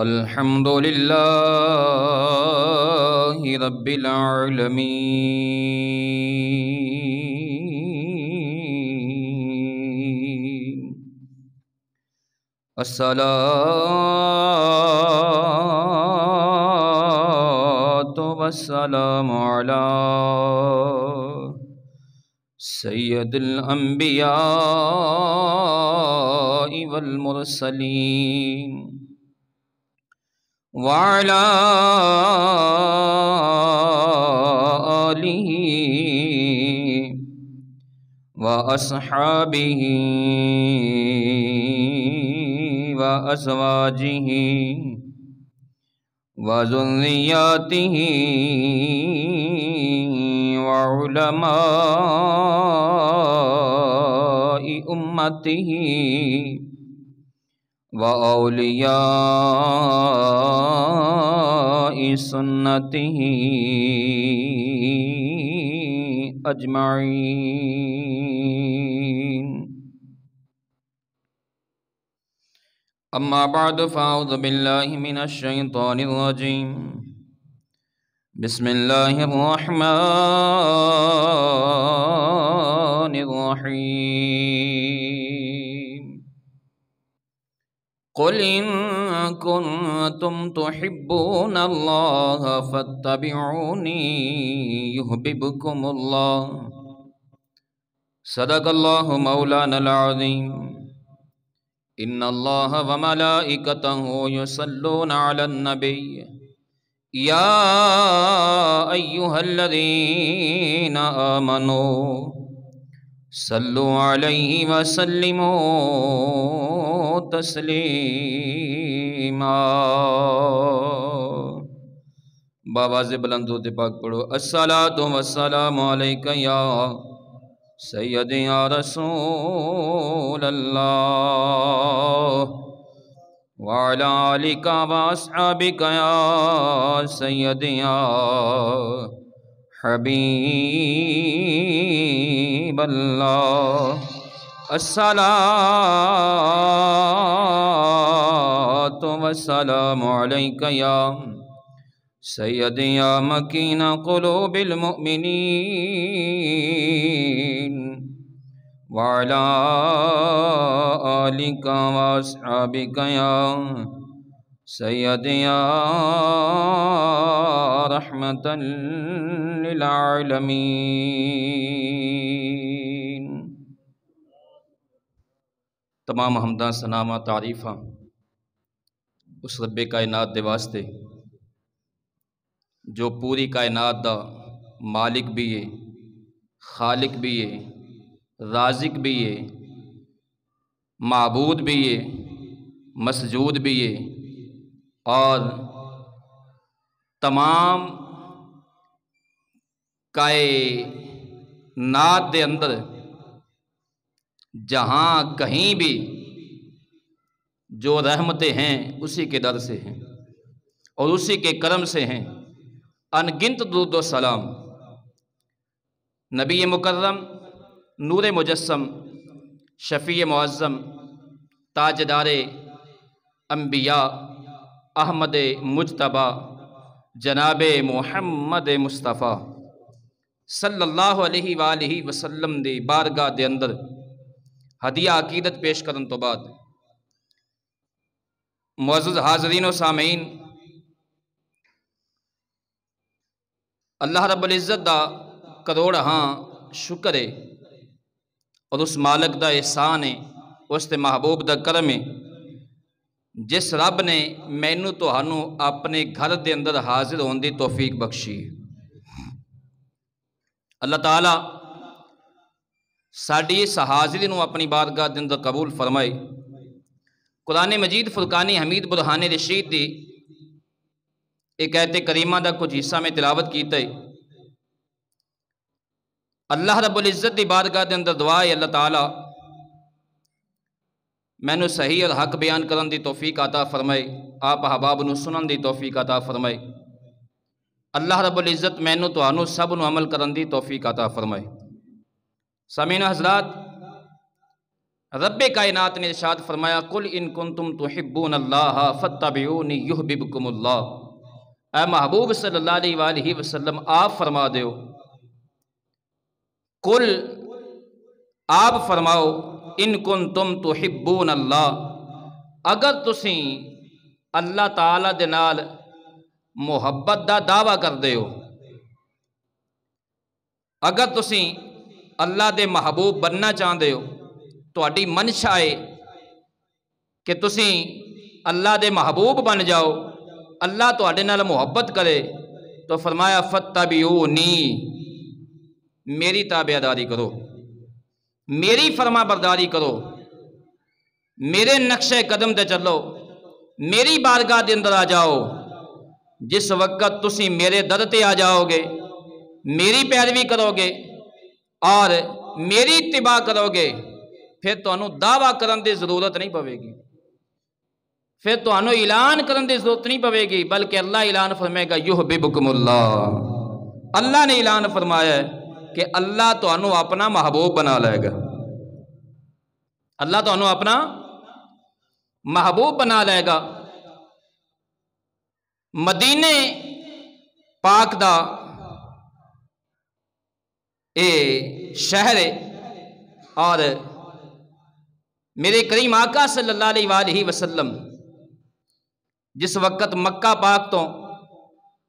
الحمد للہ رب العالمین، الصلاة والسلام علی سید الانبیاء والمرسلین وعلى آلہ واصحابہ وازواجہ وذریاتہ وعلماء امتہ وأولیاء سنتہ اجمعین۔ اما بعد فاعوذ باللہ من الشیطان الرجیم، بسم اللہ الرحمن الرحیم۔ قل ان کنتم تحبون اللہ فاتبعونی یحببکم اللہ، صدق اللہ مولانا العظیم۔ ان اللہ وملائکتہ یصلون علی النبی یا ایہا الذین آمنوا صلوا علیہ وسلموا تسلیما۔ بآواز بلند درود پاک پڑھو۔ الصلاۃ والسلام علیک یا سیدی یا رسول اللہ، وعلی آلک واصحابک یا سیدی یا حبیب اللہ۔ الصلاۃ والسلام علیک یا سیدی یا مکین قلوب المؤمنین، وعلی آلک واصحابک یا سیدی یا رحمۃ للعالمین۔ تمام حمداں ثناواں تعریفاں اس رب کائنات دے واسطے جو پوری کائنات دا مالک بھی ہے، خالق بھی ہے، رازق بھی ہے، معبود بھی ہے، مسجود بھی ہے، اور تمام کائنات دے اندر جہاں کہیں بھی جو رحمتیں ہیں اسی کے در سے ہیں اور اسی کے کرم سے ہیں۔ ان گنت درود و سلام نبی مکرم، نور مجسم، شفیع معظم، تاجدار انبیاء، احمد مجتبیٰ، جناب محمد مصطفیٰ صلی اللہ علیہ وآلہ وسلم دی بارگاہ دے اندر ہدیہ عقیدت پیش کرن تو بعد، معزز حاضرین و سامعین، اللہ رب العزت دا کروڑ ہاں شکر ہے اور اس مالک دا احسان ہے، اس تے محبوب دا کرم ہے جس رب نے مینوں تہانوں اپنے گھر دے اندر حاضر ہون دی توفیق بخشی۔ اللہ تعالیٰ ساڈی اس حاضری نوں اپنی بارگاہ دے اندر قبول فرمائے۔ قرآن مجید فرقان حمید برہان رشید دی ایک آیت کریمہ دا کچھ حصہ میں تلاوت کیتا ہے۔ اللہ رب العزت دی بارگاہ دے اندر دعا ہے، اللہ تعالیٰ میں نو صحیح اور حق بیان کرن دی توفیق عطا فرمائے، آپ احباب نو سنن دی توفیق عطا فرمائے۔ اللہ رب العزت میں نو تہانوں سب نو عمل کرن دی توفیق عطا فرمائے۔ سامعین حضرات، رب کائنات نے ارشاد فرمایا قل ان کنتم تحبون اللہ فاتبعونی یحببکم اللہ، اے محبوب صلی اللہ علیہ وآلہ وسلم آپ فرما دیو، قل آپ فرماؤ، ان کنتم تحبون اللہ، اگر تسی اللہ تعالیٰ دے نال محبت دا دعویٰ کردے ہو، اگر تسی اللہ دے محبوب بننا چاہتے ہو، تہاڈی منشا ہے کہ تسی اللہ دے محبوب بن جاؤ، اللہ تہاڈے نال محبت کرے، تو فرمایا فاتبعونی، میری تابعداری کرو، میری فرما برداری کرو، میرے نقشے قدم تے چلو، میری بارگاہ دے اندر آ جاؤ۔ جس وقت تسی میرے در تے آ جاؤ گے، میری پیروی کرو گے اور میری اتباع کرو گے، پھر تانوں دعویٰ کرن دی ضرورت نہیں پوے گی، پھر تانوں اعلان کرن دی ضرورت نہیں پوے گی، بلکہ اللہ اعلان فرمائے گا یحببکم اللہ، اللہ نے اعلان فرمایا ہے کہ اللہ تانوں اپنا محبوب بنا لے گا، اللہ تانوں اپنا محبوب بنا لے گا۔ مدینے پاک دا اے شہر ہے، اور میرے کریم آقا صلی اللہ علیہ وآلہ وسلم جس وقت مکہ پاک تو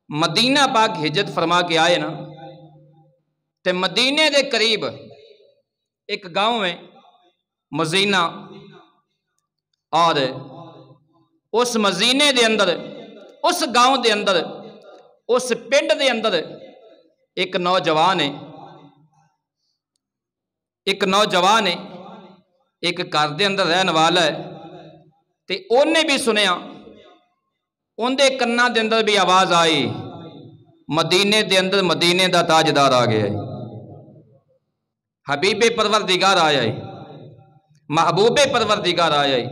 مدینہ پاک ہجرت فرما کے آئے نا، تے مدینے دے قریب ایک گاؤں ہے مزینہ، اور اس مزینے دے اندر، اس گاؤں دے اندر، اس پنڈ دے اندر ایک نوجوان ہے، ایک نوجوان ہے، ایک گھر دے اندر رہن والا ہے، تے اونے بھی سنیا، ان دے کناں دے اندر بھی آواز آئی، مدینے دے اندر مدینے دا تاجدار آ گیا ہے، حبیب پروردگار آیا ہے، محبوب پروردگار آیا ہے،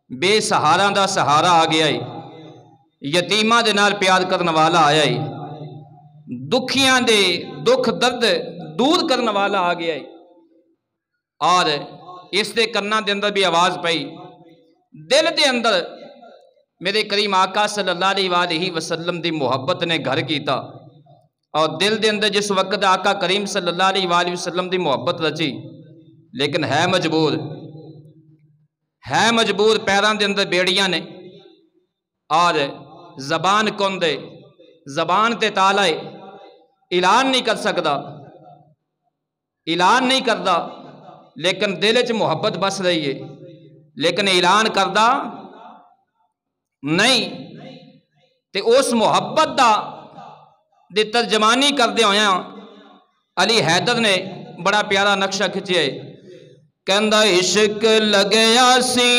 بے سہارا دا سہارا آ گیا ہے، یتیماں دے نال پیار کرن والا آیا ہے، دکھیاں دے دکھ درد دور کرن والا آ گیا ہے، اور اس دے کناں دے اندر بھی آواز پئی، دل دے اندر میرے کریم آقا صلی اللہ علیہ وآلہ وسلم دی محبت نے گھر کیتا، اور دل دے اندر جس وقت آقا کریم صلی اللہ علیہ وآلہ وسلم دی محبت رچی، لیکن ہے مجبور، پیران دے اندر بیڑیاں نے، اور زبان کندے، زبان تے تالا ہے، اعلان نہیں کر سکتا، اعلان نہیں کردا، لیکن دل وچ محبت بس رہی ہے، لیکن اعلان کردا نہیں، تے اس محبت دا دی ترجمانی کردے ہویا علی حیدر نے بڑا پیارا نقشہ کھچیا ہے، کہندا عشق لگیا سی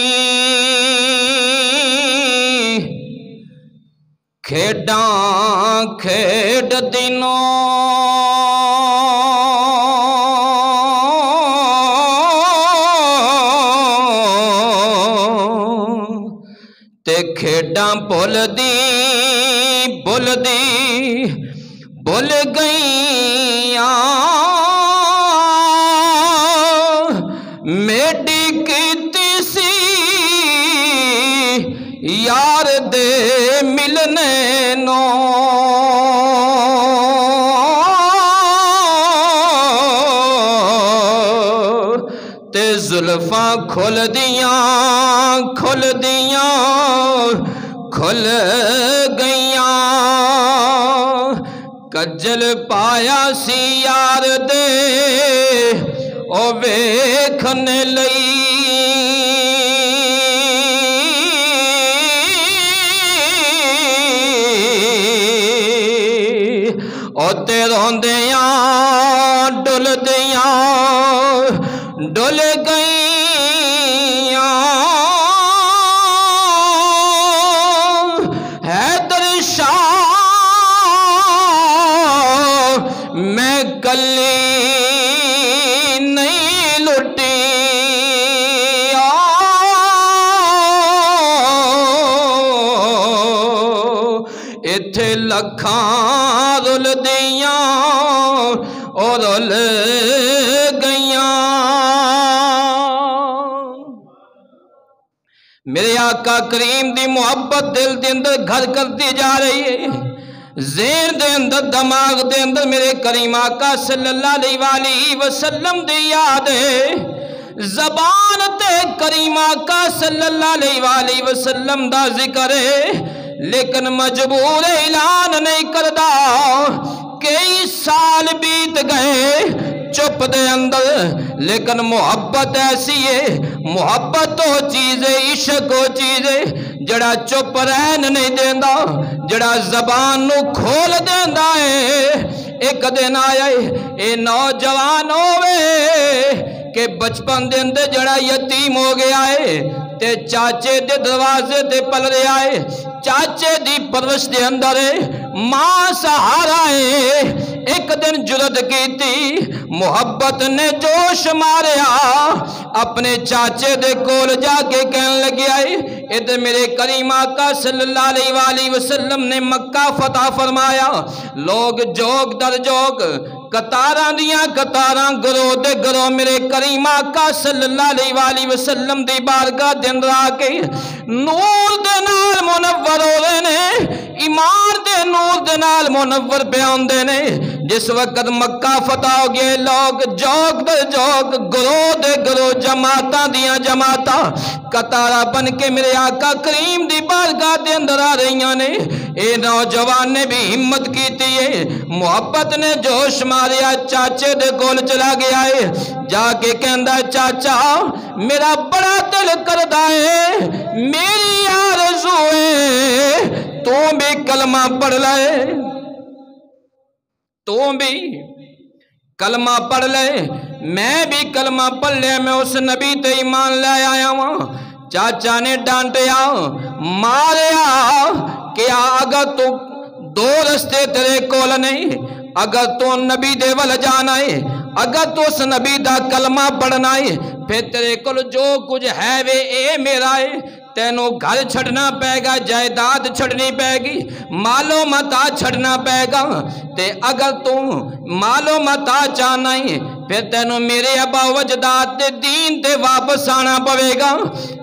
کھیڈاں کھیڈ دینوں، تے کھیڈاں بھول گئیاں، میڈی کیتی سی یار دے ملنے نو، تے زلفاں کھل گئیاں، کجل پایا سی یار دے او ویکھن لئی، او تے روندیاں ڈل گئیاں، حیدر شاہ میں کلی نہیں لٹی، ایتھے لکھاں رل دیاں اور رل گئیاں، میرے آقا کریم دی محبت دل دے اندر گھر کرتی جا رہی ہے، ذہن دے اندر دماغ دے اندر میرے کریم آقا صلی اللہ علیہ وآلہ وسلم دی یاد ہے، زبان تے کریم آقا صلی اللہ علیہ وآلہ وسلم دا ذکر ہے، لیکن مجبور اعلان نہیں کردا۔ کئی سال بیت گئے چپ دے اندر، لیکن محبت ایسی ہے، محبت وہ چیز ہے، عشق وہ چیز ہے جڑا چپ رہن نہیں دیندا، جڑا زبان نو کھول دیندا ہے۔ ایک دن آیا اے نوجوان ہوئے کہ بچپن دے اندر جڑا یتیم ہو گیا ہے تے چاچے دے دروازے تے پل رہا ہے، چاچے دی پرورش دے اندر ہے، ماں سہارا ہے۔ ایک دن جرت کی تھی، محبت نے جوش ماریا، اپنے چاچے دے کول جا کے کہنے لگیا ہے، ادھر میرے کریم آقا صلی اللہ علیہ وآلہ وسلم نے مکہ فتح فرمایا، لوگ جوگ در جوگ، قطاراں دیاں قطاراں، گروہ دے گروہ میرے کریم آقا صلی اللہ علیہ وآلہ وسلم دی بارگاہ دے اندر آ کے نور دے نال منور ہو رہے نے، ایمان دے نور دے نال منور پہ آندے نے۔ جس وقت مکہ فتح ہو گئے، لوگ جوگ دے جوگ، گروہ دے گروہ، جماعتاں دیاں جماعتاں قطارہ بن کے میرے آقا کریم دی بارگاہ دے اندر آ رہیاں نے۔ اے نوجوان نے بھی ہمت کیتی ہے، محبت نے جوش ماریا، چاچے دے کول چلا گیا ہے، جا کے کہندا ہے چاچا میرا بڑا دل کردا ہے، میری آرزو ہے تو بھی کلمہ پڑھ لے، تو بھی کلمہ پڑھ لے، میں بھی کلمہ پڑھ لے، میں اس نبی تے ایمان لے آیا ہوں۔ چاچا نے ڈانٹیا، ماریا کہ اگر تو دو رستے تیرے کول نہیں، اگر تو نبی دے ول جانا ہے، اگر تو اس نبی دا کلمہ پڑھنا ہے، پھر تیرے کول جو کچھ ہے وے اے میرا ہے، تینوں گھر چھڑنا پے گا، جائیداد چھڑنی پے گی، مالو متا چھڑنا پے گا، تے اگر تو مالو متا چاہنا ہے پھر تینوں میرے ابا وجداد تے دین تے واپس آنا پوے گا۔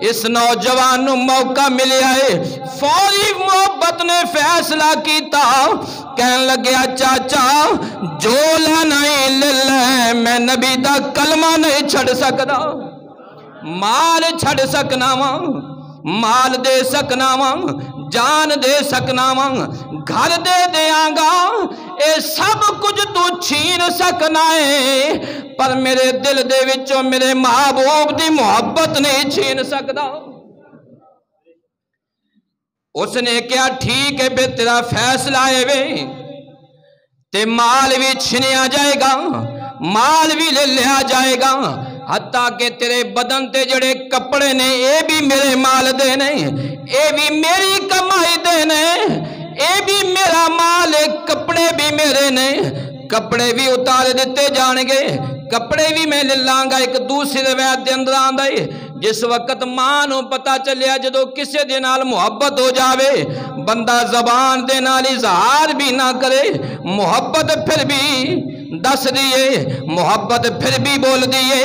اس نوجوان نو موقع ملیا ہے، فوری محبت نے فیصلہ کیتا، کہن لگیا چاچا جو لینا ہے لے لے، میں نبی دا کلمہ نہیں چھڑ سکدا، مال چھڑ سکنا وا، مال دے سکنا وا، جان دے سکنا وا، گھر دے دیاں گا، اے سب کچھ تو چھین سکنا ہے، پر میرے دل دے وچوں میرے محبوب دی محبت نہیں چھین سکدا۔ اس نے کہا ٹھیک ہے بے تیرا فیصلہ ہے وے، تے مال بھی چھنیا جائے گا، مال بھی لے لیا جائے گا، حتیٰ کہ تیرے بدن تے جڑے کپڑے نے اے بھی میرے مال دے نے، اے بھی میری کمائی دے نے، اے بھی میرا مال ہے، کپڑے بھی میرے نے، کپڑے بھی اتارے دیتے جان گے، کپڑے بھی میں لے لانگا۔ ایک دوسری روایت دے اندر آندا ہے جس وقت ماں نو پتا چلیا جدو کسے دے نال محبت ہو جاوے بندہ زبان دے نال اظہار بھی نہ کرے، محبت پھر بھی دس دیئے، محبت پھر بھی بول دیئے۔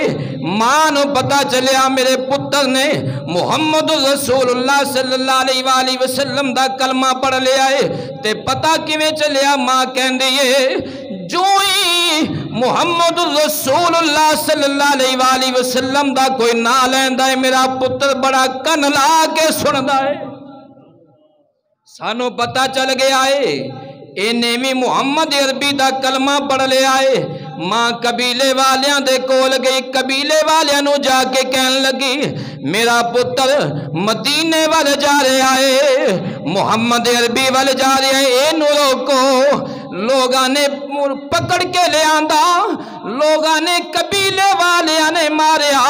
ماں نو پتا چلیا میرے پتر نے محمد رسول اللہ صلی اللہ علیہ وآلہ وسلم دا کلمہ پڑھ لیا ہے، تے پتا کیویں چلیا؟ ماں کہن دیئے جو ہی محمد رسول اللہ صلی اللہ علیہ وآلہ وسلم دا کوئی نا لیندا ہے میرا پتر بڑا کن لا کے سندا ہے۔ سانو پتا چل گیا ہے انہیں بھی محمد عربی دا کلمہ پڑھ لیا ہے۔ ماں قبیلے والیاں دے کول گئی، قبیلے والیاں نو جا کے کہن لگی میرا پتر مدینے والے جا رہا ہے، محمد عربی والے جا رہا ہے، اے نو روکو۔ لوگاں نے پکڑ کے لے آندا، لوگاں نے قبیلے والیاں نے ماریا،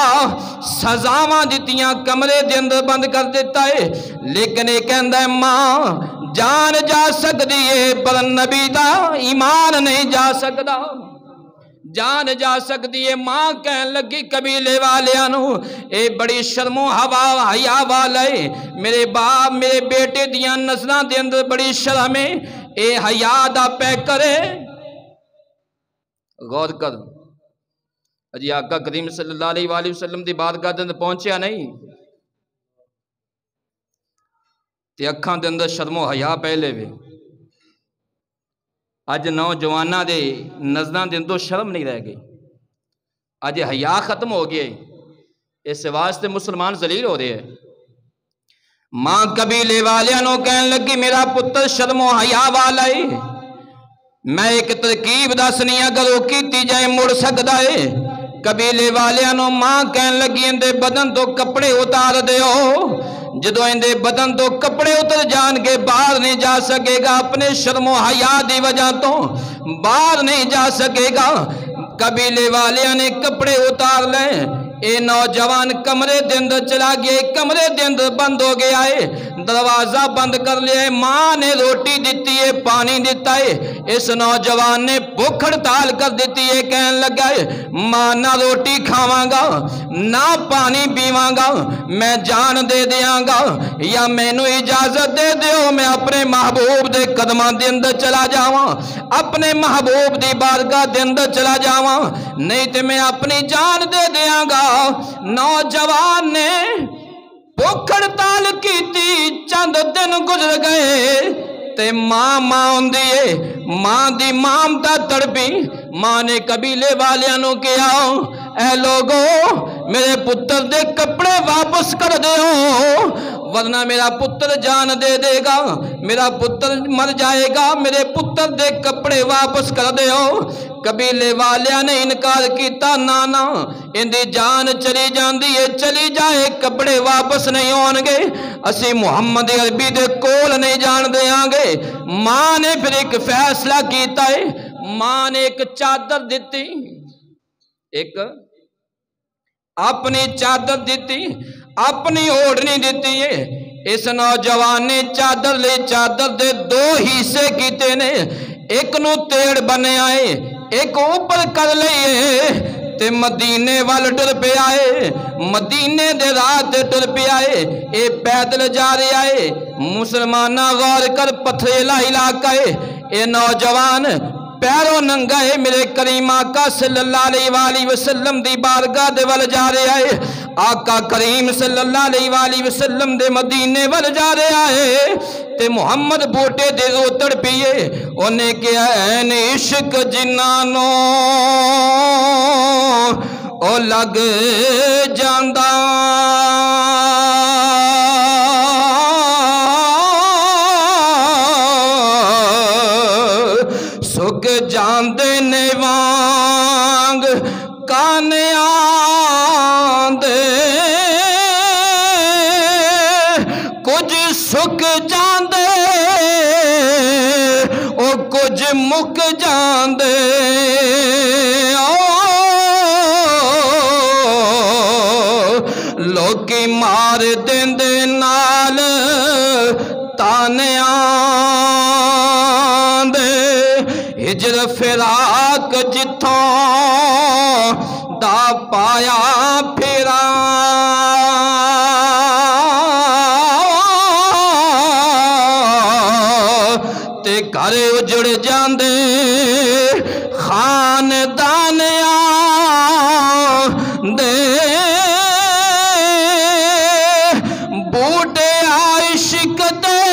سزاواں دتیاں، کمرے دے اندر بند کر دیتا ہے، لیکن یہ کہندا ہے ماں جان جا سکتی ہے پر نبی دا ایمان نہیں جا سکتا، جان جا سکتی ہے۔ ماں کہن لگی قبیلے والیاں نو اے بڑی شرم و حیا والا ہے، میرے باپ میرے بیٹے دیاں نسلاں دے اندر بڑی شرم ہے، اے حیا دا پے کرے۔ غور کر اجی آقا کریم صلی اللہ علیہ وآلہ وسلم دی بارگاہ دے اندر پہنچیا نہیں، تے اکھاں دے اندر شرم و حیا پہلے وے۔ اج نوجواناں دے نظراں دے اندر شرم نہیں رہ گئی، اج حیا ختم ہو گئے، اس واسطے مسلمان ذلیل ہو رہے ہیں۔ ماں قبیلے والیاں نو کہن لگی میرا پتر شرم و حیا والا ہے، میں ایک ترکیب دسنی اگر وہ کیتی جائے مڑ سکدا ہے۔ قبیلے والیاں نو ماں کہن لگی اندے بدن تو کپڑے اتار دیو، جدو اندے بدن تو کپڑے اتر جان کے باہر نہیں جا سکے گا، اپنے شرم و حیا دی وجہ تو باہر نہیں جا سکے گا۔ قبیلے والیاں نے کپڑے اتار لے، اے نوجوان کمرے دے اندر چلا گیا، کمرے دے اندر بند ہو گیا ہے، دروازہ بند کر لیا ہے۔ ماں نے روٹی دیتی ہے، پانی دیتا ہے، اس نوجوان نے بھوک ہڑتال کر دیتی ہے، کہن لگا ہے ماں نہ روٹی کھاواں گا نہ پانی پیواں گا، میں جان دے دیاں گا، یا مینو اجازت دے دیو میں اپنے محبوب دے قدماں دے اندر چلا جاواں، اپنے محبوب دی بارگاہ دے اندر چلا جاواں، نہیں تے میں اپنی جان دے دیاں گا۔ نوجوان نے بھوک ہڑتال کیتی، چند دن گزر گئے تے ماں ہوندی ہے، ماں دی مامتا تڑپی۔ ماں نے قبیلے والیاں نو کہا اے لوگو میرے پتر دے کپڑے واپس کر دیو، ورنہ میرا پتر جان دے دے گا، میرا پتر مر جائے گا، میرے پتر دے کپڑے واپس کر دیو۔ قبیلے والیاں نے انکار کیتا، نانا اندی جان چلی جاندی ہے، چلی جائے کپڑے واپس نہیں ہون گے، اسی محمد عربی دے کول نہیں جان دیاں گے۔ ماں نے پھر ایک فیصلہ کیتا ہے، ماں نے ایک چادر دیتی، ایک اپنی چادر دیتی، اپنی اوڑھنی دیتی ہے۔ اس نوجوان نے چادر لے، چادر دے دو حصے کیتے نے، ایک نو تیڑ بنے آئے، ایک اوپر کر لئے تے مدینے وال ٹر پہ آئے، مدینے دے رات ٹر پہ آئے، اے پیدل جا رہے آئے۔ مسلمانہ غور کر پتھریلا علاقہ ہے، اے نوجوان پیروں ننگا ہے، میرے کریم آقا صلی اللہ علیہ وآلہ وسلم دی بارگاہ دے ول جا رہے آئے، آقا کریم صلی اللہ علیہ وآلہ وسلم دے مدینے ول جا رہے آئے تے محمد بوٹے دے روتڑ پیئے، انہیں کیا این عشق جنانو او لگ جاندہ سک جاندے نے وانگ کانے آندے، کچھ سک جاندے او کچھ مک جاندے، لوکی مار دیندے نال تانے آندے، ہجر فراق جتھوں دا پایا پھرا، تے گھر اجڑ جاندے خاندان آندے، بوٹے عاشق دے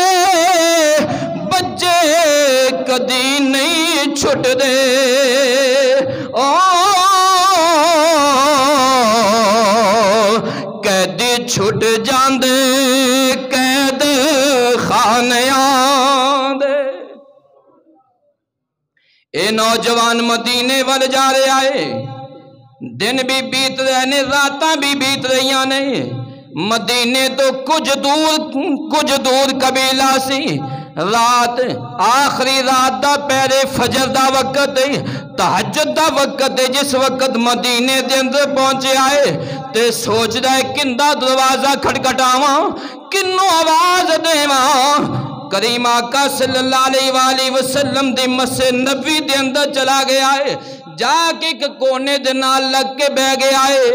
بچے کدی نہیں چھٹ دے، قیدی چھٹ جاندے قید خانیاں دے۔ اے نوجوان مدینے وال جا رہے آئے، دن بھی بیت رہے نے، راتاں بھی بیت رہیاں نے، مدینے تو کچھ دور قبیلہ سی، رات آخری رات دا پہرے فجر دا وقت ہے، تہجد دا وقت ہے، جس وقت مدینے دے اندر پہنچے آئے تے سوچ رہے کندہ دروازہ کھٹکھٹاواں، کنوں آواز دیواں۔ کریم آقا صلی اللہ علیہ وآلہ وسلم دی مسجد نبوی دے اندر چلا گیا ہے، جا کے ایک کونے دے نال لگ کے بہ گیا ہے۔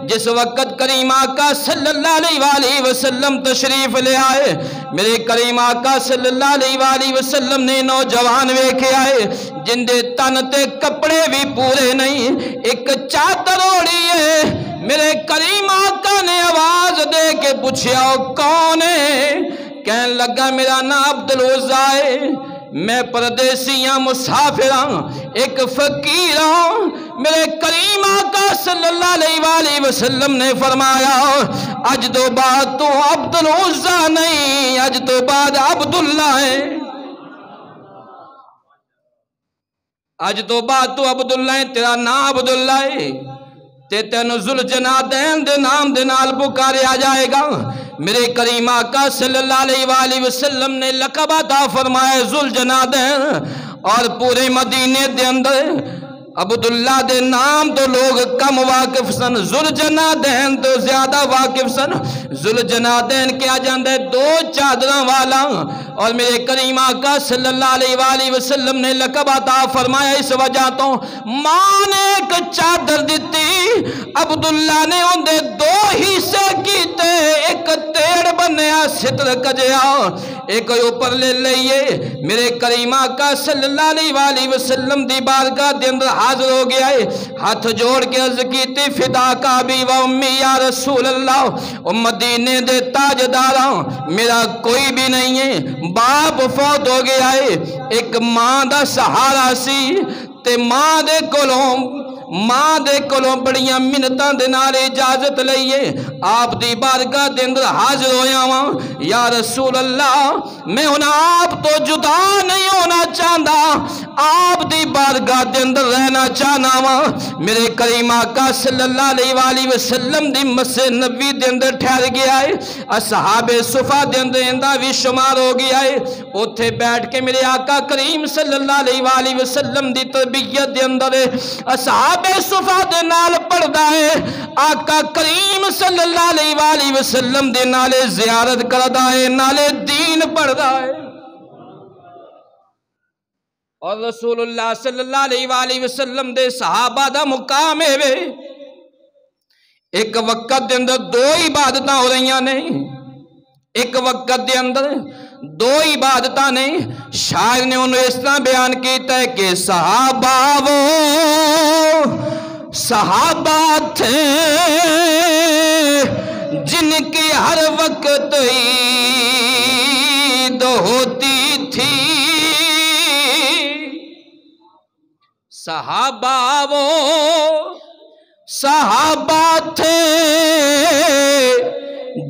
جس وقت کریم آقا صلی اللہ علیہ وآلہ وسلم تشریف لے آئے، میرے کریم آقا صلی اللہ علیہ وآلہ وسلم نے نوجوان ویکھے آئے جن دے تن تے کپڑے بھی پورے نہیں، ایک چادر اوڑھی ہے۔ میرے کریم آقا نے آواز دے کے پوچھیا کون ہے؟ کہنے لگا میرا نام عبدالعزا ہے، میں پردیسی ہاں، مسافر ہاں، ایک فقیر ہوں۔ میرے کریم آقا صلی اللہ علیہ وآلہ وسلم نے فرمایا اج تو بعد تو عبدالعزا نہیں، اج تو بعد عبداللہ ہے، اج تو بعد تو عبداللہ ہے، تیرا نام عبداللہ ہے، تے تینو ذوالجنادین دے نام دے نال پکاریا جائے گا۔ میرے کریم آقا صلی اللہ علیہ وآلہ وسلم نے لقب عطا فرمایا ذوالجنادین، اور پورے مدینے دے اندر عبداللہ دے نام تو لوگ کم واقف سن، ذوالجنادین تو زیادہ واقف سن۔ ذوالجنادین کیا جاندہ ہے دو چادراں والا، اور میرے کریم آقا صلی اللہ علیہ وآلہ وسلم نے لقب عطا فرمایا اس وجہ تو ماں نے ایک چادر دیتی، عبداللہ نے اندے دو حصے کیتے، ایک تیڑ بنیا ستر کجیا، ایک اوپر لے لئیے۔ میرے کریم آقا صلی اللہ علیہ وآلہ وسلم دی بارگاہ دے اندر حاضر ہو گیا ہے، ہاتھ جوڑ کے عرض کیتی فدا کا بھی و امی یا رسول اللہ، مدینے دے تاجداراں میرا کوئی بھی نہیں ہے، باپ فوت ہو گیا ہے، ایک ماں دا سہارا سی، تے ماں دے کولوں بڑیاں منتاں دے نال اجازت لئیے آپ دی بارگاہ دے اندر حاضر ہویا ہاں۔ یا رسول اللہ میں ہن آپ تو جدا نہیں ہونا چاہتا، آپ دی بارگاہ دے اندر رہنا چاہنا ہاں۔ میرے کریم آقا صلی اللہ علیہ وآلہ وسلم دی مسجد نبوی دے اندر ٹھہر گیا ہے، اصحاب صفا دے اندر اندہ بھی شمار ہو گیا ہے، اتھے بیٹھ کے میرے آقا کریم صلی اللہ علیہ وآلہ وسلم دی تربیت دے اندر اصحاب صفا دے نال پڑھدا ہے، آقا کریم صلی اللہ علیہ وآلہ وسلم دے نالے زیارت کردا ہے، نالے دین پڑھدا ہے، اور رسول اللہ صلی اللہ علیہ وآلہ وسلم دے صحابہ دا مقام ہے۔ ایک وقت دے اندر دو عبادتاں ہو رہی ہیں، ایک وقت دے اندر دو عبادتاں نے، شاعر نے انہوں اس طرح بیان کیتا ہے کہ صحابہ تھے جن کی ہر وقت عید ہوتی تھی، صحابہ تھے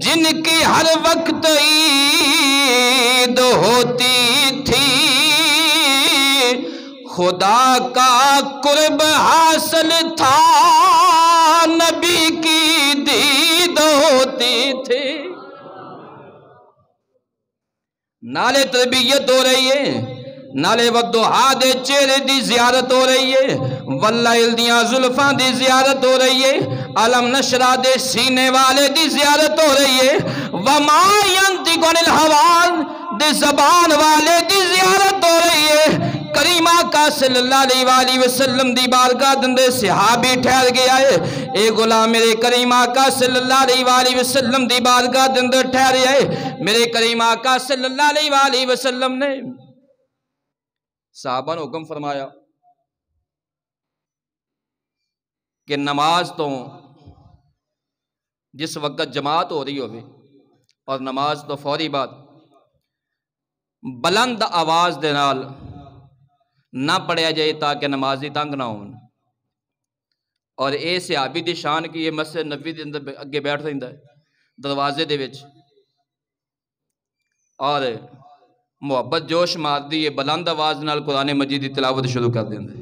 جن کی ہر وقت عید ہوتی تھی، خدا کا قرب حاصل تھا نبی کی دید ہوتی تھی۔ نالے تربیت ہو رہی ہے، نالے ودعا دے چہرے دی زیارت ہو رہی ہے، واللہ دیاں زلفاں دی زیارت ہو رہی ہے، علم نشرہ دے سینے والے دی زیارت ہو رہی ہے، وما ینطق عن الہوی دے زبان والے دی زیارت ہو رہی ہے۔ کریم آقا صلی اللہ علیہ وآلہ وسلم دی بارگاہ دندے صحابی ٹھہر گیا ہے، اے غلام میرے کریم آقا صلی اللہ علیہ وآلہ وسلم دی بارگاہ دندے ٹھہر گیا ہے۔ میرے کریم آقا صلی اللہ علیہ وآلہ وسلم نے صحابہ نے حکم فرمایا کہ نماز تو جس وقت جماعت ہو رہی ہوئے اور نماز تو فوری بعد بلند آواز دے نال نہ پڑھیا جائے تاکہ نمازی تنگ نہ ہوں، اور اے صحابی دی شان کی یہ مسجد نبوی دے اندر اگے بیٹھ رہندا ہے دروازے دے وچ، اور محبت جوش مار دی بلند آواز نال قرآن مجید دی تلاوت شروع کر دیندے۔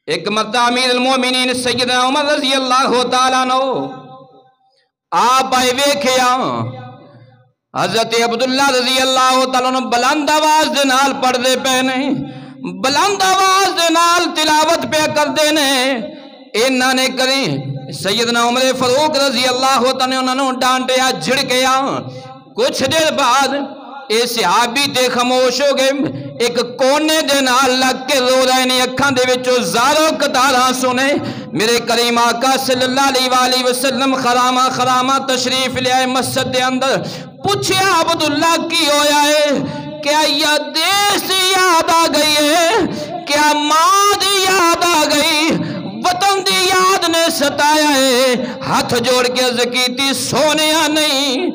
ایک مرتبہ امیر المومنین سیدنا عمر رضی اللہ تعالیٰ عنہ آپ آئے ویکھیا حضرت عبداللہ رضی اللہ تعالیٰ عنہ بلند آواز دے نال پڑھ دے پے نے، بلند آواز دے نال تلاوت پہ کر دے نے، انہاں نے کریں سیدنا عمر فاروق رضی اللہ تعالیٰ عنہ انہوں ڈانٹیا جھڑکیا، کچھ دیر بعد اے صحابی تے خاموش ہو گئے، ایک کونے دے نال لگ کے رو رہے نے، اکھاں دے وچوں زاروں قطاراں سنے۔ میرے کریم آقا صلی اللہ علیہ وآلہ وسلم خرامہ تشریف لے آئے مسجد دے اندر، پوچھیا عبداللہ کی ہویا ہے، کیا یہ دیس یاد آ گئی ہے، کیا ماں دی یاد آ گئی؟ وطن دی یاد نے ستایا ہے، ہاتھ جوڑ کے عرض کیتی سونیا نہیں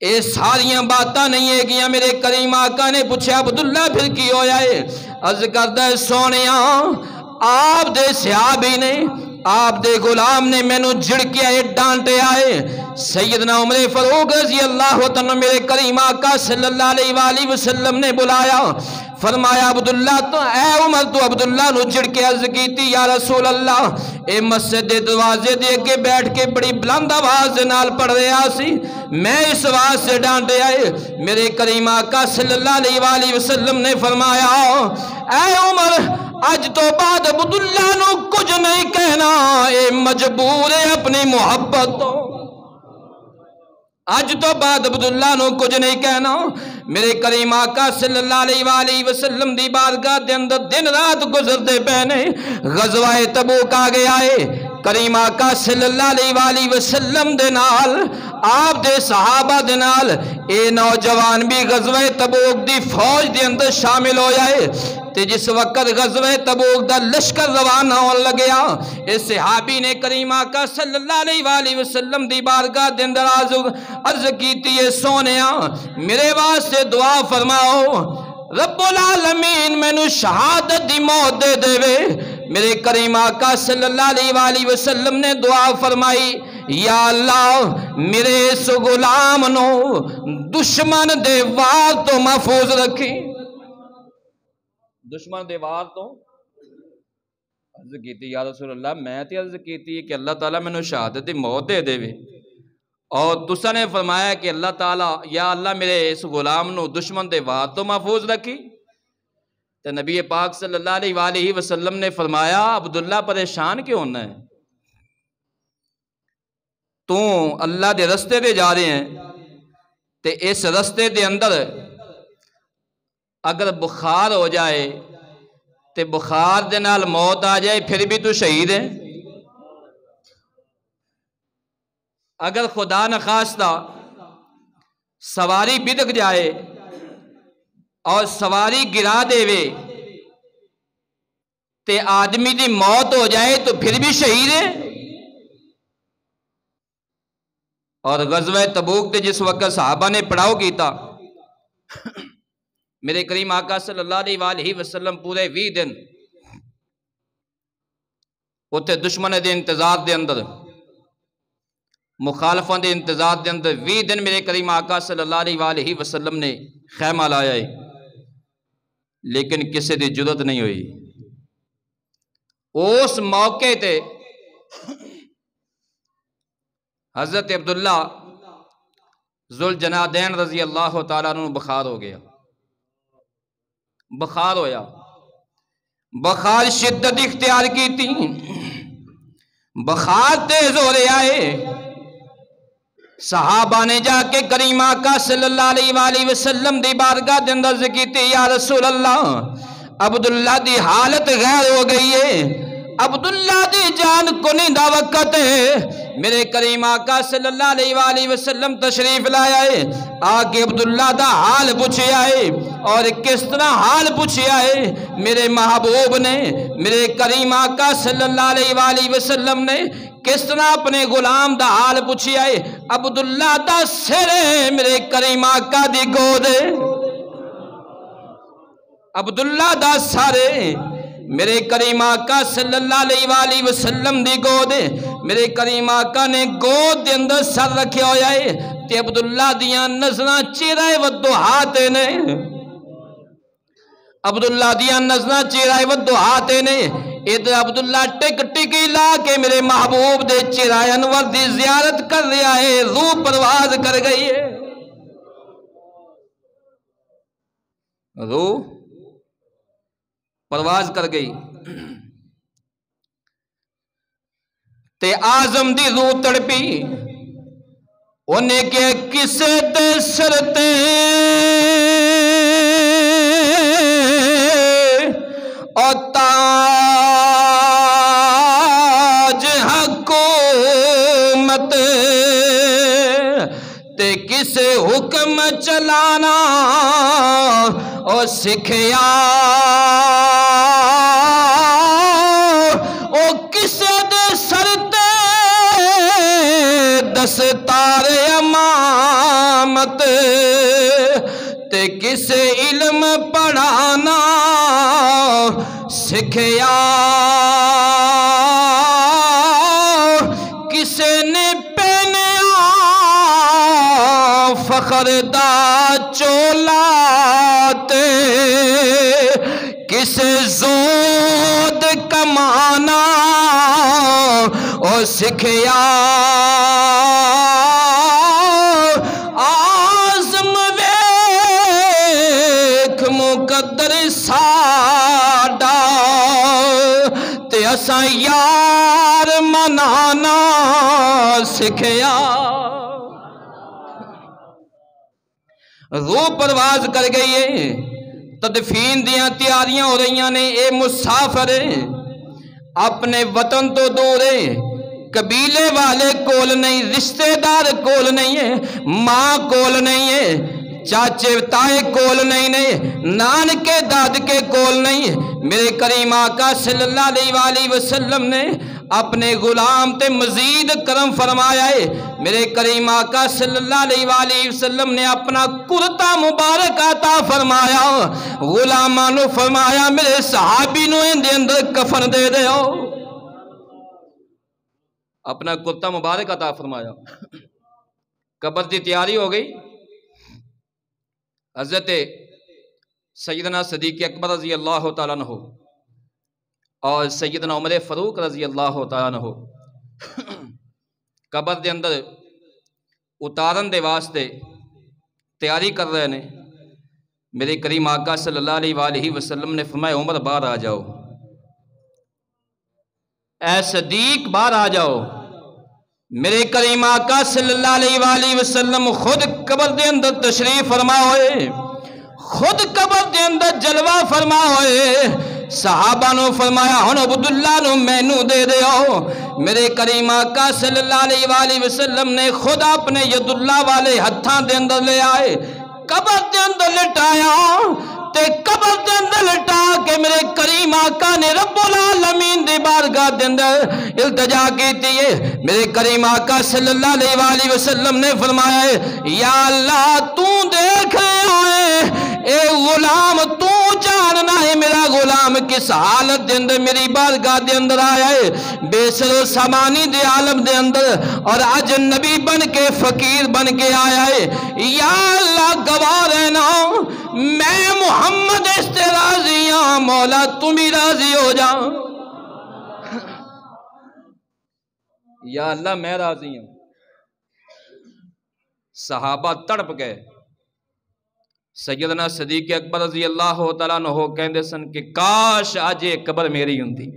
اے ساریاں باتاں نہیں ہے گیاں۔ میرے کریم آقا نے پوچھا عبداللہ پھر کی ہویا ہے؟ عرض کردہ ہے سونیا آپ دے صحابی نے آپ دے غلام نے مینوں جھڑکیا ہے، ڈانٹے آئے۔ سیدنا عمر فاروق رضی اللہ عنہ میرے کریم آقا صلی اللہ علیہ وآلہ وسلم نے بلایا، فرمایا عبداللہ تو اے عمر تو عبداللہ نو جھڑکے عرض کیتی یا رسول اللہ اے مسجد دے دروازے دے کے بیٹھ کے بڑی بلند آواز دے نال پڑھ رہا سی، میں اس آواز سے ڈانٹے آئے۔ میرے کریم آقا صلی اللہ علیہ وآلہ وسلم نے فرمایا اے عمر اج تو بعد عبداللہ نو کچھ نہیں کہنا، اے مجبور ہے اپنی محبت تو، اج تو بعد عبداللہ نو کچھ نہیں کہنا۔ میرے کریم آقا صلی اللہ علیہ وآلہ وسلم دی بارگاہ دے اندر دن رات گزرتے پہنے، غزوہ تبوک آ گیا ہے۔ کریم آقا صلی اللہ علیہ وآلہ وسلم دے نال آپ دے صحابہ دے نال اے نوجوان بھی غزوہ تبوک دی فوج دے اندر شامل ہو جائے۔ تے جس وقت غزوہ تبوک دا لشکر روانہ ہون لگیا، اس صحابی نے کریم آقا صلی اللہ علیہ وآلہ وسلم دی بارگاہ دے اندر عرض کیتی ہے سونیا میرے واسطے دعا فرماؤ، رب العالمین میں نو شہادت دی موت دے دے وے۔ میرے کریم آقا صلی اللہ علیہ وآلہ وسلم نے دعا فرمائی یا اللہ میرے اس غلام نو دشمن دے وار تو محفوظ رکھی، دشمن دے وار تو۔ عرض کیتی یا رسول اللہ میں تے عرض کیتی کہ اللہ تعالیٰ میں نو شہادت دی موت دے دے وے، اور تسا نے فرمایا کہ اللہ تعالیٰ یا اللہ میرے اس غلام نو دشمن دے وار تو محفوظ رکھی۔ تو نبی پاک صلی اللہ علیہ وآلہ وسلم نے فرمایا عبداللہ پریشان کیوں ہونا ہے؟ تو اللہ دے رستے دے جا رہے ہیں، تے اس رستے دے اندر اگر بخار ہو جائے تے بخار دے نال موت آ جائے پھر بھی تو شہید ہے۔ اگر خدا نخواستہ سواری بدک جائے اور سواری گرا دے وے تے آدمی دی موت ہو جائے تو پھر بھی شہید ہے۔ اور غزوہ تبوک تے جس وقت صحابہ نے پڑاؤ کیتا، میرے کریم آقا صلی اللہ علیہ وآلہ وسلم پورے 20 دن اتے دشمن دے انتظار دے اندر، مخالفان دے انتظار دے اندر 20 دن میرے کریم آقا صلی اللہ علیہ وآلہ وسلم نے خیمہ لایا ہے، لیکن کسی دی جرت نہیں ہوئی۔ اس موقع تے حضرت عبداللہ ذوالجنادین رضی اللہ تعالیٰ عنہ بخار ہو گیا، بخار ہویا، بخار شدت اختیار کی تھی، بخار تیز ہو رہے آئے۔ صحابہ نے جا کے کریم آقا صلی اللہ علیہ وآلہ وسلم دی بارگاہ دے اندر عرض کیتی یا رسول اللہ عبداللہ دی حالت غیر ہو گئی ہے، عبداللہ دی جان کنی دا وقت ہے۔ میرے کریم آقا صلی اللہ علیہ وآلہ وسلم تشریف لائے آئے، آگے عبداللہ دا حال پوچھے آئے، اور کس طرح حال پوچھے آئے میرے محبوب نے، میرے کریم آقا صلی اللہ علیہ وآلہ وسلم نے کس طرح اپنے غلام دا حال پوچھے آئے۔ عبداللہ دا سرے میرے کریم آقا دی گود، عبداللہ دا سارے میرے کریم آقا صلی اللہ علیہ وآلہ وسلم دی گود، میرے کریم آقا نے گود دے اندر سر رکھے ہو جائے تے عبداللہ دیاں نظرہ چیرائے ودہاتے نے، عبداللہ دیاں نظرہ چیرائے ودہاتے نے۔ ادھر عبداللہ ٹک ٹکی لا کے میرے محبوب دے چیرائے انور دی زیارت کر رہا ہے، روح پرواز کر گئی ہے، روح پرواز کر گئی تے آزم دی روح تڑپی، انہیں کہ کسے تے سرتے اور تاج حکومت تے کسے حکم چلانا اور سکھیا، او دستار امامت تے کسے علم پڑھانا سکھیا کسے نے پہنیا فخر دا چولا تے کسے زود کمانا او سکھیا آزم ویکھ مقدر ساڈا تے اساں یار منانا سکھیا روح پرواز کر گئی ہے تدفین دیاں تیاریاں ہو رہی نے اے مسافر اپنے وطن تو دور ہے قبیلے والے کول نہیں رشتہ دار کول نہیں ہے ماں کول نہیں ہے چاچے تائے کول نہیں نانکے دادکے کول نہیں میرے کریم آقا صلی اللہ علیہ وآلہ وسلم نے اپنے غلام تے مزید کرم فرمایا ہے میرے کریم آقا صلی اللہ علیہ وآلہ وسلم نے اپنا کرتا مبارک عطا فرمایا غلامانو فرمایا میرے صحابی نو ان دے اندر کفن دے دے ہو اپنا کرتا مبارک عطا فرمایا قبر دی تیاری ہو گئی حضرت سیدنا صدیق اکبر رضی اللہ تعالیٰ عنہ اور سیدنا عمر فاروق رضی اللہ تعالیٰ عنہ قبر دے اندر اتارن دے واسطے تیاری کر رہے ہیں میرے کریم آقا صلی اللہ علیہ وآلہ وسلم نے فرمایا عمر باہر آ جاؤ اے صدیق باہر آ جاؤ میرے کریم آقا صلی اللہ علیہ وآلہ وسلم خود قبر دے اندر تشریف فرما ہوئے خود قبر دے اندر جلوہ فرما ہوئے صحابہ نو فرمایا ہن عبداللہ نو مینو دے دے ہو میرے کریم آقا صلی اللہ علیہ وآلہ وسلم نے خود اپنے ید اللہ والے ہتھاں دے اندر لے آئے قبر دے اندر لٹایا تے قبر دے اندر لٹا کے میرے کریم آقا نے رب العالمین دی بارگاہ دے اندر التجا کیتی ہے میرے کریم آقا صلی اللہ علیہ وآلہ وسلم نے فرمایا ہے یا اللہ تو دیکھ رہے اے غلام تو جاننا ہے میرا غلام کس حالت دے اندر میری بارگاہ دے اندر آیا ہے بے سر و سامانی دے عالم دے اندر اور آج نبی بن کے فقیر بن کے آیا ہے یا اللہ گواہ رہنا میں محمد اس سے راضی ہوں مولا تم بھی راضی ہو جا یا اللہ میں راضی ہوں صحابہ تڑپ گئے سیدنا صدیق اکبر رضی اللہ تعالیٰ عنہ کہندے سن کہ کاش آج یہ قبر میری ہوندی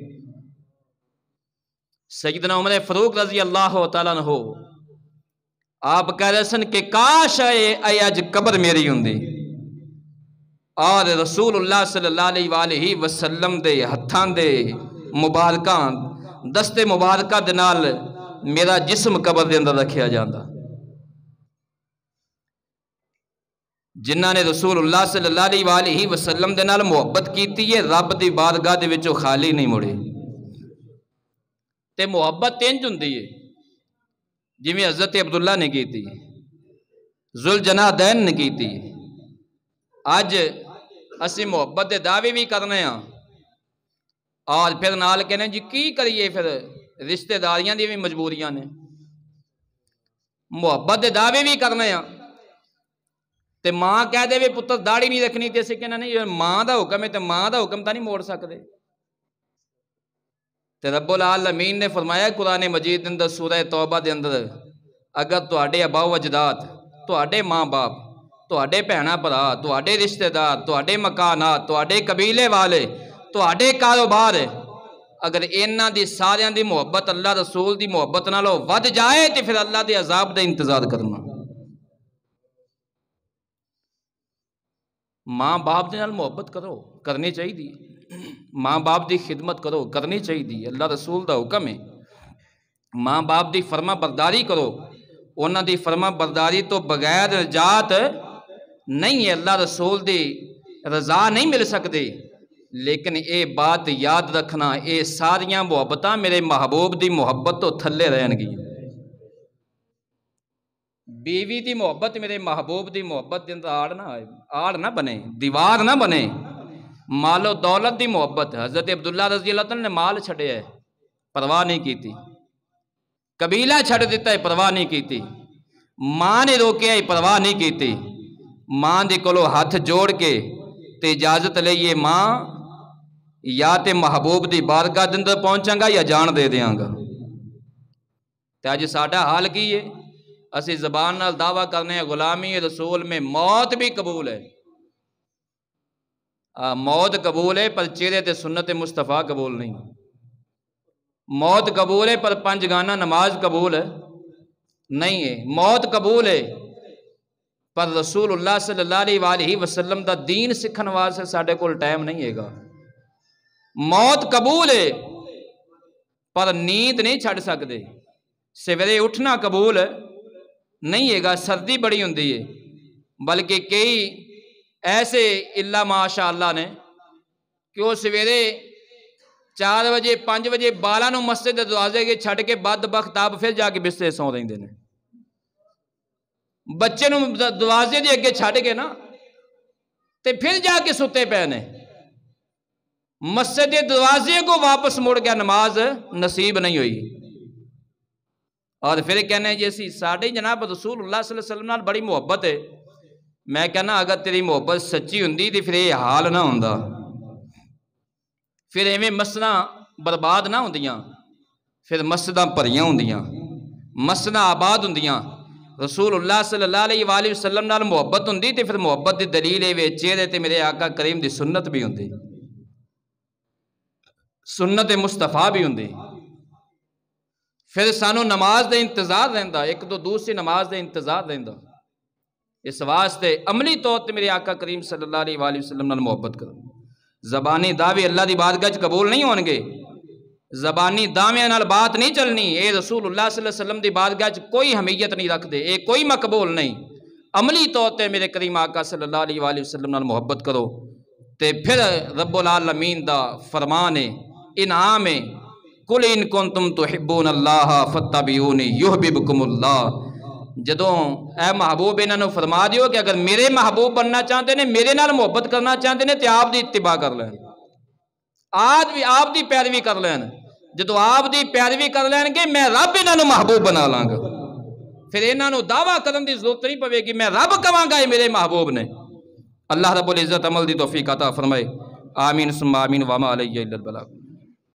سیدنا عمر فاروق رضی اللہ تعالیٰ عنہ آپ کہہ رہے سن کہ کاش اے آج قبر میری ہوندی اور رسول اللہ صلی اللہ علیہ وآلہ وسلم دے ہتھاں دے مبارکاں دستے مبارکہ دے نال میرا جسم قبر دے اندر رکھیا جاندا جنہاں نے رسول اللہ صلی اللہ علیہ وآلہ وسلم دے نال محبت کیتی ہے رب دی بارگاہ دے وچوں خالی نہیں مڑے تے محبت انج ہوندی ہے جویں حضرت عبداللہ نے کیتی ذوالجناحین نے کیتی اج اسی محبت دے دعوے بھی کرنے ہاں اور پھر نال کہنے جی کی کریے پھر رشتہ داریاں دی بھی مجبوریاں نے محبت دے دعوے بھی کرنے ہاں تے ماں کہہ دے پتر داڑھی نہیں رکھنی تے اسے کہنا نہیں ماں دا حکم ہے تے ماں دا حکم تا نہیں موڑ سکدے تے رب العالمین نے فرمایا قرآن مجید اندر سورہ توبہ دے اندر اگر تواڈے آباء و اجداد تواڈے ماں باپ تواڈے بھینا بھرا تواڈے رشتہ دار تواڈے مکانات تواڈے قبیلے والے تواڈے کاروبار اگر انہاں دی ساریاں دی محبت اللہ رسول دی محبت نالوں ود جائے تے پھر اللہ دے عذاب دا انتظار کرنا ماں باپ دے نال محبت کرو کرنی چاہیے ماں باپ دی خدمت کرو کرنی چاہیے اللہ رسول دا حکم ہے ماں باپ دی فرما برداری کرو انہاں دی فرما برداری تو بغیر نجات نہیں ہے اللہ رسول دی رضا نہیں مل سکتی لیکن اے بات یاد رکھنا اے ساریاں محبتاں میرے محبوب دی محبت تو تھلے رہن گی بیوی دی محبت میرے محبوب دی محبت دے اندر آڑ نہ بنے، دیوار نہ بنے۔ مال و دولت دی محبت، حضرت عبداللہ رضی اللہ عنہ نے مال چھڑے ہے، پرواہ نہیں کیتی، قبیلہ چھڑ دیتا ہے، پرواہ نہیں کیتی، ماں نے روکیا ہے، پرواہ نہیں کیتی، ماں دے کولو ہاتھ جوڑ کے تے اجازت لئیے ماں یا تے محبوب دی بارگاہ دے اندر پہنچاں گا یا جان دے دیاں گا۔ تے اج ساڈا حال کی ہے؟ اسی زبان نال دعویٰ کرنے ہیں غلامی رسول میں موت بھی قبول ہے، موت قبول ہے پر چہرے تے سنت مصطفیٰ قبول نہیں، موت قبول ہے پر 5 گانا نماز قبول ہے نہیں ہے، موت قبول ہے پر رسول اللہ صلی اللہ علیہ وآلہ وسلم دا دین سکھن واسطے ساڈے کول ٹائم نہیں ہے گا۔ موت قبول ہے پر نیند نہیں چھڑ سکدے، سویرے اٹھنا قبول نہیں ہے گا، سردی بڑی ہوندی ہے، بلکہ کئی ایسے اللہ ماشاء اللہ نے کہ وہ سویرے 4 بجے 5 بجے بالا نو مسجد دے دروازے کے چھڑ کے بدبخت آپ پھر جا کے بسترے سو رہندے نے، بچے نو دروازے دے اگے چھڑ کے نا تے پھر جا کے ستے پے نے، مسجد دے دروازے کو واپس مڑ گیا، نماز نصیب نہیں ہوئی، اور پھر کہنے جیسی ساڑھے جناب رسول اللہ صلی اللہ علیہ وسلم نال بڑی محبت ہے۔ میں کہنا اگر تیری محبت سچی ہوندی تو پھر یہ حال نہ ہوندا، پھر ایویں مسجداں برباد نہ ہوندیاں، پھر مسجداں بھریاں ہوندیاں، مسجداں آباد ہوندیاں۔ رسول اللہ صلی اللہ علیہ وآلہ وسلم نال محبت ہوندی تے پھر محبت دی دلیل اے چہرے تے میرے آقا کریم دی سنت بھی ہوندی، سنت مصطفیٰ بھی ہوندی، پھر سانو نماز دے انتظار رہندا، ایک تو دوسری نماز دے انتظار رہندا۔ اس واسطے عملی طور تے میرے آقا کریم صلی اللہ علیہ وآلہ وسلم نال محبت کرو۔ زبانی دعوے اللہ دی بارگاہ وچ قبول نہیں ہون گے، زبانی دعویاں نال بات نہیں چلنی، اے رسول اللہ صلی اللہ علیہ وسلم دی بارگاہ وچ کوئی حمیت نہیں رکھ دے، اے کوئی مقبول نہیں۔ عملی طور تے میرے کریم آقا صلی اللہ علیہ وآلہ وسلم نال محبت کرو تے پھر رب العالمین دا فرمان ہے، انعام ہے، قُلْ إِن كُنْتُمْ تُحِبُّونَ اللَّهَ فَاتَّبِعُونِي يُحْبِبْكُمُ اللَّهُ۔ جدوں اے محبوب انہاں نو فرما دیو کہ اگر میرے محبوب بننا چاہتے ہیں، میرے نال محبت کرنا چاہتے ہیں تے آپ دی اتباع کر لین، آپ دی پیروی کر لین۔ جدوں آپ دی پیروی کر لین گے میں رب انہاں نو محبوب بنا لاں گا، پھر انہاں نو دعویٰ کرن دی ضرورت نہیں پوے گی، میں رب کہاں گا یہ میرے محبوب نے۔ اللہ رب العزت عمل دی توفیق عطا فرمائے، آمین ثم آمین، وما علیہ الا البلاغ۔